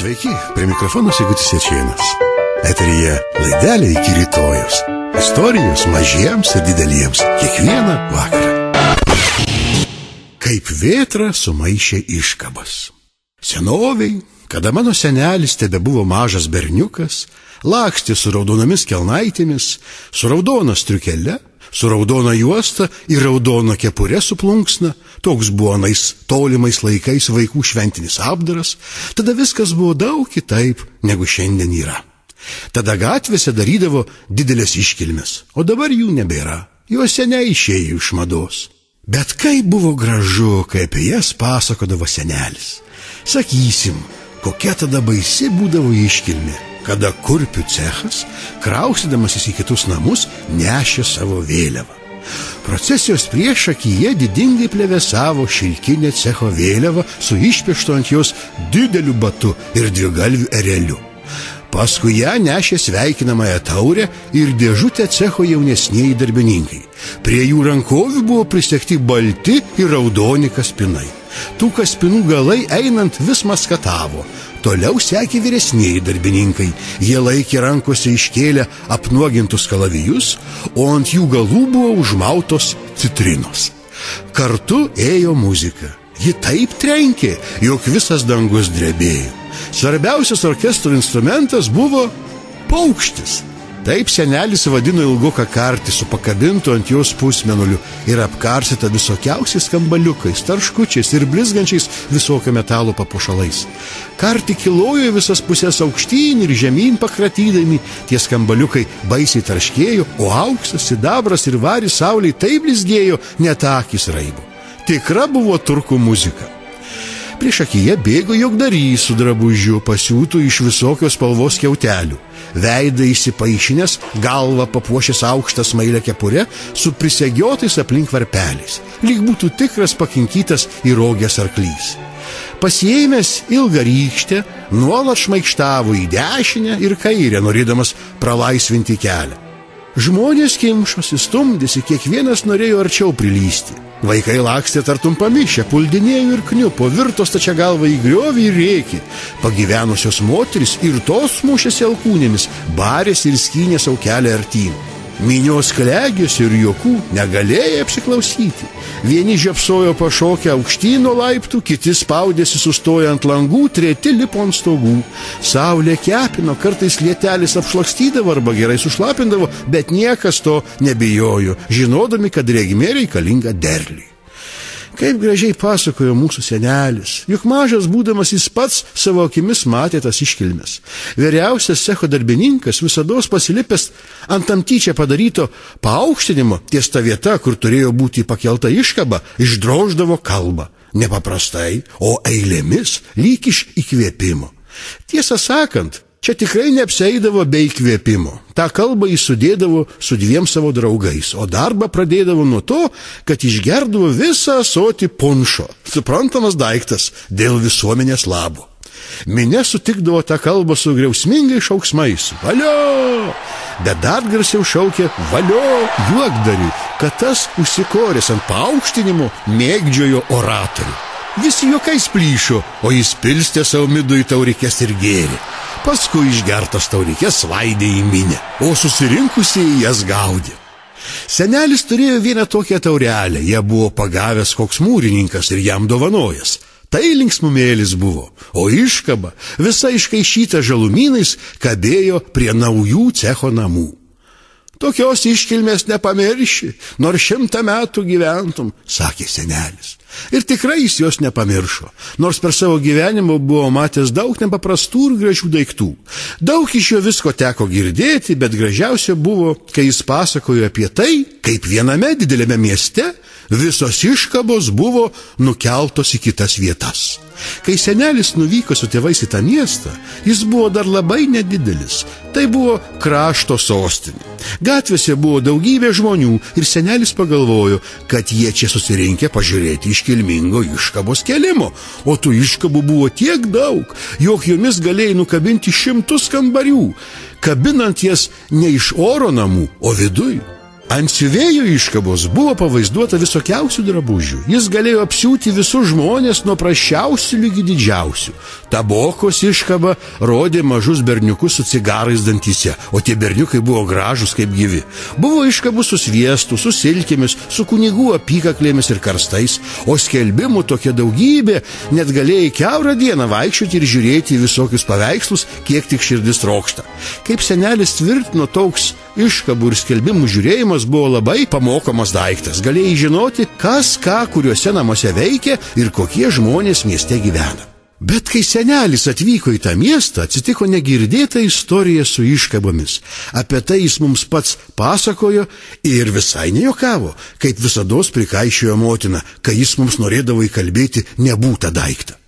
Sveiki, prie mikrofono Sigutis Jačėnas. Eteryje laidelė iki rytojaus. Istorijos mažiems ir dideliems kiekvieną vakarą. Kaip vėtra sumaišė iškabas. Senoviai, kada mano senelis tebebuvo mažas berniukas, lakstė su raudonomis kelnaitėmis, su raudona striukele, su raudona juosta ir raudona kepure su plunksna. Toks buvo anais tolimais laikais vaikų šventinis apdaras. Tada viskas buvo daug kitaip, negu šiandien yra. Tada gatvėse darydavo didelės iškilmes, o dabar jų nebėra. Jos seniai išėjo iš mados. Bet kaip buvo gražu, kai apie jas pasakodavo senelis. Sakysim, kokia tada baisi būdavo iškilmė, kada kurpių cechas, kraustydamasis į kitus namus, nešė savo vėliavą. Procesijos priešakyje didingai plevėsavo šilkinė cecho vėliava su išpieštu ant jos dideliu batu ir dvigalviu ereliu. Paskui ją nešė sveikinamąją taurę ir dėžutę cecho jaunesnieji darbininkai. Prie jų rankovių buvo prisegti balti ir raudoni kaspinai. Tų kaspinų galai einant vis maskatavo. Toliau sekė vyresnieji darbininkai. Jie laikė rankose iškėlę apnuogintus kalavijus, o ant jų galų buvo užmautos citrinos. Kartu ėjo muzika. Ji taip trenkė, jog visas dangus drebėjo. Svarbiausias orkestro instrumentas buvo paukštis. Taip senelis vadino ilgoką kartį su pakabintu ant jos pusmėnuliu ir apkarsyta visokiausiais skambaliukais, tarškučiais ir blizgančiais visokio metalo papuošalais. Kartį kilojo visas pusės aukštyn ir žemyn pakratydami, tie skambaliukai baisiai tarškėjo, o auksas, sidabras ir varis saulei taip blizgėjo, net akys raibo. Tikra buvo turkų muzika. Prieš akyje bėgo jogdarys su drabužiu pasiūtų iš visokios spalvos skiautelių. Veidą įsipaišinęs, galvą papuošęs aukštą smailę kepurę su prisegiotais aplink varpeliais. Lyg būtų tikras pakinkytas įrogęs arklys. Pasiėmęs ilgą rykštę, nuolat šmaikštavo į dešinę ir kairę, norėdamas pralaisvinti kelią. Žmonės kimšosi, stumdėsi, kiekvienas norėjo arčiau prilysti. Vaikai lakstė tartum pamišę, puldinėjo ir kniupo, virto stačia galva į griovį ir rėkė. Pagyvenusios moteris ir tos mušėsi alkūnėmis, barėsi ir skynė sau kelią artyn. Minios klegėsi ir juokų negalėjo apsiklausyti. Vieni žiopsojo pašokę aukštyn nuo laiptų, kiti spaudėsi sustoję ant langų, treti lipo ant stogų. Saulė kepino, kartais lietelis apšlakstydavo arba gerai sušlapindavo, bet niekas to nebijojo, žinodami, kad drėgmė reikalinga derliui. Kaip gražiai pasakojo mūsų senelis, juk mažas būdamas jis pats savo akimis matė tas iškilmes. Vyriausias cecho darbininkas visados pasilipęs ant tam tyčia padaryto paaukštinimo ties ta vieta, kur turėjo būti pakelta iškaba, išdroždavo kalbą. Nepaprastai, o eilėmis, lyg iš įkvėpimo. Tiesą sakant, čia tikrai neapsieidavo be įkvėpimo. Ta kalbą jis sudėdavo su dviem savo draugais, o darbą pradėdavo nuo to, kad išgerdavo visą ąsotį punšo. Suprantamas daiktas dėl visuomenės labo. Minia sutikdavo tą kalbą su griausmingais šauksmais. Valio! Bet dar garsiau šaukė valio juokdariui, kad tas užsikoręs ant paaukštinimo mėgdžiojo oratorių. Visi juokais plyšo, o jis pilstė savo midų į taurikes ir gėrė. Paskui išgertas taurikes svaidė į minę, o susirinkusieji jas gaudė. Senelis turėjo vieną tokią taurelę, ją buvo pagavęs koks mūrininkas ir jam dovanojęs. Tai linksmumėlis buvo, o iškaba, visa iškaišyta žalumynais, kabėjo prie naujų cecho namų. Tokios iškilmės nepamirši, nors 100 metų gyventum, sakė senelis. Ir tikrai jis jos nepamiršo, nors per savo gyvenimą buvo matęs daug nepaprastų ir gražių daiktų. Daug iš jo visko teko girdėti, bet gražiausia buvo, kai jis pasakojo apie tai, kaip viename didelėme mieste visos iškabos buvo nukeltos į kitas vietas. Kai senelis nuvyko su tėvais į tą miestą, jis buvo dar labai nedidelis. Tai buvo krašto sostinė. Gatvėse buvo daugybė žmonių ir senelis pagalvojo, kad jie čia susirinkę pažiūrėti iškilmingo iškabos kelimo. O tų iškabų buvo tiek daug, jog jomis galėjai nukabinti 100 kambarių, kabinant jas ne iš oro namų, o viduj. Ant siuvėjo iškabos buvo pavaizduota visokiausių drabužių. Jis galėjo apsiūti visus žmonės nuo prasčiausių lygi didžiausių. Tabokos iškaba rodė mažus berniukus su cigarais dantyse, o tie berniukai buvo gražus kaip gyvi. Buvo iškabų su sviestu, su silkėmis, su kunigų apykaklėmis ir karstais, o skelbimų tokia daugybė, net galėjai kiaurą dieną vaikščioti ir žiūrėti į visokius paveikslus, kiek tik širdis trokšta. Kaip senelis tvirtino, toks iškabų ir skelbimų žiūrėjimas buvo labai pamokomas daiktas. Galėjai žinoti, kas ką kuriuose namuose veikia ir kokie žmonės mieste gyvena. Bet kai senelis atvyko į tą miestą, atsitiko negirdėta istorija su iškabomis. Apie tai jis mums pats pasakojo ir visai nejokavo, kaip visados prikaišiojo motina, kai jis mums norėdavo įkalbėti nebūtą daiktą.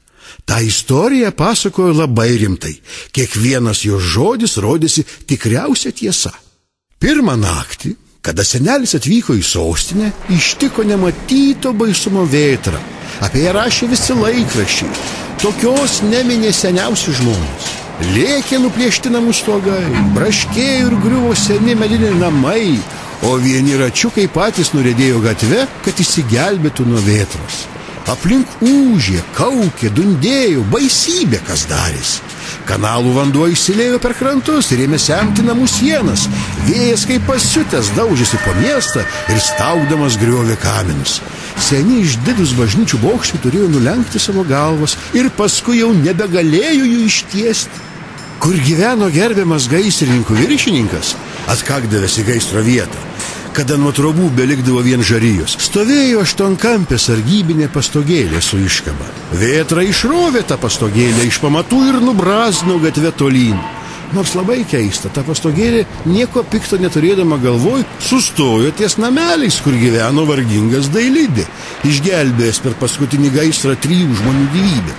Ta istorija pasakojo labai rimtai. Kiekvienas jo žodis rodėsi tikriausia tiesa. Pirmą naktį, kada senelis atvyko į sostinę, ištiko nematyto baisumo vėtra. Apie ją rašė visi laikraščiai. Tokios neminė seniausi žmonės. Lėkė nuplėšti namų stogai, braškėjo ir griuvo seni mediniai namai, o vieni račiukai patys nuriedėjo gatve, kad išsigelbėtų nuo vėtros. Aplink ūžė, kaukė, dundėjo, baisybė kas darėsi. Kanalų vanduo įsiliejo per krantus ir ėmė semti namų sienas. Vėjas kaip pasiutęs daužėsi po miestą ir staugdamas griovė kaminus. Seni išdidus bažnyčių bokštai turėjo nulenkti savo galvas ir paskui jau nebegalėjo jų ištiesti. Kur gyveno gerbiamas gaisrininkų viršininkas, atkakdavęs į gaisro vietą, kada nuo trobų belikdavo vien žarijos, stovėjo aštuonkampė sargybinė pastogėlė su iškaba. Vėtra išrovė tą pastogėlę iš pamatų ir nubrazdino gatvę tolyn. Nors labai keista, ta pastogėlė nieko pikto neturėdama galvoj sustojo ties nameliais, kur gyveno vargingas dailidė, išgelbėjęs per paskutinį gaisrą 3 žmonių gyvybę.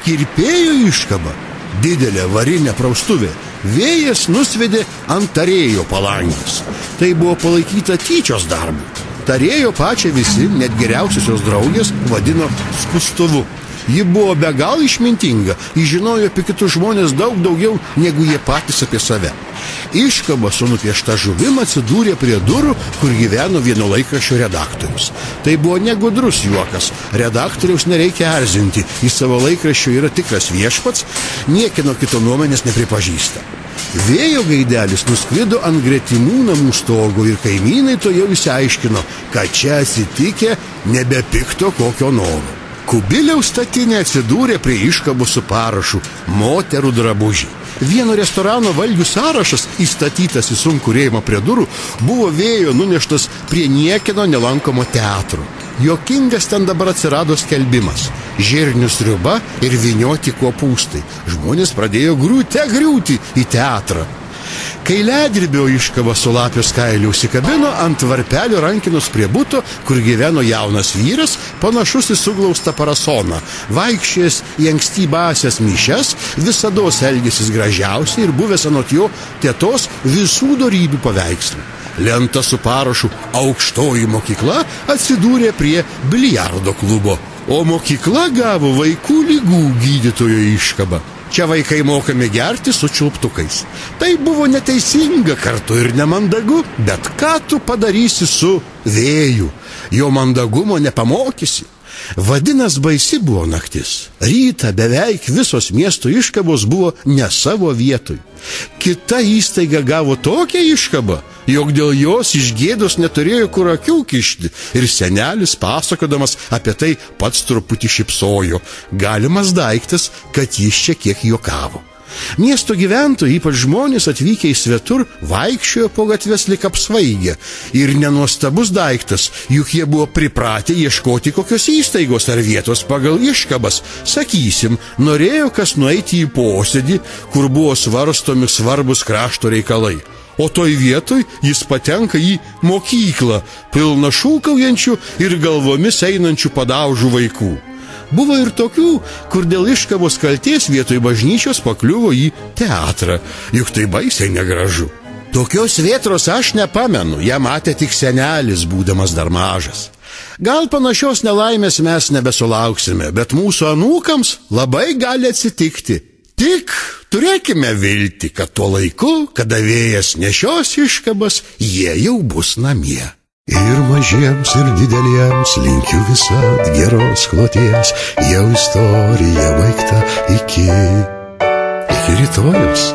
Kirpėjo iškaba, didelė varinė praustuvė, vėjas nusvedė ant tarėjo palangės. Tai buvo palaikyta tyčios darbu. Tarėjo pačią visi, net geriausiosios draugės, vadino skustuvu. Ji buvo be galo išmintinga, ji žinojo apie kitus žmonės daug daugiau, negu jie patys apie save. Iškaba su nupiešta žuvim atsidūrė prie durų, kur gyveno vieno laikraščio redaktorius. Tai buvo negudrus juokas. Redaktoriaus nereikia erzinti, jis savo laikraščio yra tikras viešpats, niekino kito nuomonės nepripažįsta. Vėjo gaidelis nuskrido ant gretimų namų stogo ir kaimynai to jau išsiaiškino, kad čia atsitikę nebepikto kokio noro. Kubiliaus statinė atsidūrė prie iškabų su parašu moterų drabužiai. Vieno restorano valgių sąrašas, įstatytas į sunkų rėmą prie durų, buvo vėjo nuneštas prie niekino nelankomo teatro. Jokingas ten dabar atsirado skelbimas: žirnių sriuba ir vynioti kopūstai. Žmonės pradėjo griūti į teatrą. Kai ledribio iškaba su lapės kailiu užsikabino ant varpelio rankinos prie buto, kur gyveno jaunas vyras, panašus į suglaustą parasoną, vaikščiojęs į ankstybąsias mišias, visados elgėsis gražiausiai ir buvęs anot jo tetos visų dorybių paveikslų. Lenta su parašu "Aukštoji mokykla" atsidūrė prie biliardo klubo, o mokykla gavo vaikų ligų gydytojo iškabą. Čia vaikai mokami gerti su čiulptukais. Tai buvo neteisinga kartu ir nemandagu, bet ką tu padarysi su vėju? Jo mandagumo nepamokysi. Vadinas, baisi buvo naktis. Rytą beveik visos miesto iškabos buvo ne savo vietoj. Kita įstaiga gavo tokią iškabą, jog dėl jos iš gėdos neturėjo kur akių kišti, ir senelis, pasakodamas apie tai, pats truputį šypsojo. Galimas daiktas, kad jis čia kiek juokavo. Miesto gyventojai, ypač žmonės atvykę į svetur, vaikščiojo po gatves lyg apsvaigę. Ir nenuostabus daiktas, juk jie buvo pripratę ieškoti kokios įstaigos ar vietos pagal iškabas. Sakysim, norėjo kas nueiti į posėdį, kur buvo svarstomi svarbus krašto reikalai. O toj vietoj jis patenka į mokyklą, pilną šūkaujančių ir galvomis einančių padaužų vaikų. Buvo ir tokių, kur dėl iškabos kalties vietoj bažnyčios pakliuvo į teatrą, juk tai baisiai negražu. Tokios vėtros aš nepamenu, ją matė tik senelis, būdamas dar mažas. Gal panašios nelaimės mes nebesulauksime, bet mūsų anūkams labai gali atsitikti. Tik turėkime viltį, kad tuo laiku, kada vėjas nešios iškabas, jie jau bus namie. Ir mažiems, ir dideliems linkiu visad geros kloties, jau istorija baigta iki rytojaus.